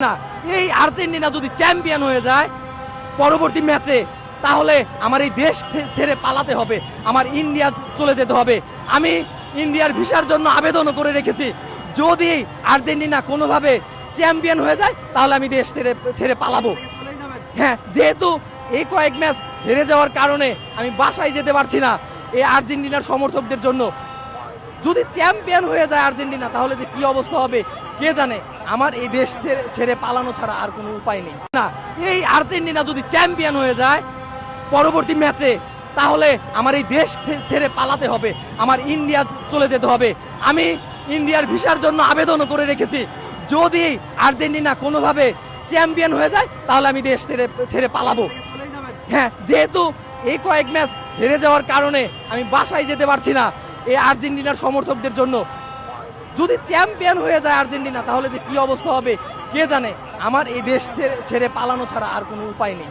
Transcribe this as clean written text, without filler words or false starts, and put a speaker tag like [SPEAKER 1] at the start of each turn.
[SPEAKER 1] না, এই আর্জেন্টিনা যদি চ্যাম্পিয়ন হয়ে যায় পরবর্তী ম্যাচে, তাহলে আমার এই দেশ ছেড়ে পালাতে হবে, আমার ইন্ডিয়া চলে যেতে হবে। আমি ইন্ডিয়ার ভিসার জন্য আবেদনও করে রেখেছি। যদি আর্জেন্টিনা কোনোভাবে চ্যাম্পিয়ন হয়ে যায় তাহলে আমি দেশ ছেড়ে পালাবো। হ্যাঁ, যেহেতু এই কয়েক ম্যাচ হেরে যাওয়ার কারণে আমি বাসায় যেতে পারছি না এই আর্জেন্টিনার সমর্থকদের জন্য। যদি চ্যাম্পিয়ন হয়ে যায় আর্জেন্টিনা তাহলে যে কি অবস্থা হবে কে জানে। আমার এই দেশ ছেড়ে পালানো ছাড়া আর কোনো উপায় নেই। না, এই আর্জেন্টিনা যদি চ্যাম্পিয়ন হয়ে যায় পরবর্তী ম্যাচে, তাহলে আমার এই দেশ ছেড়ে পালাতে হবে, আমার ইন্ডিয়া চলে যেতে হবে। আমি ইন্ডিয়ার ভিসার জন্য আবেদনও করে রেখেছি। যদি আর্জেন্টিনা কোনোভাবে চ্যাম্পিয়ন হয়ে যায় তাহলে আমি দেশ ছেড়ে পালাবো। হ্যাঁ, যেহেতু এই কয়েক ম্যাচ হেরে যাওয়ার কারণে আমি বাসায় যেতে পারছি না এই আর্জেন্টিনার সমর্থকদের জন্য। যদি চ্যাম্পিয়ন হয়ে যায় আর্জেন্টিনা তাহলে যে কি অবস্থা হবে কে জানে। আমার এই দেশ ছেড়ে পালানো ছাড়া আর কোনো উপায় নেই।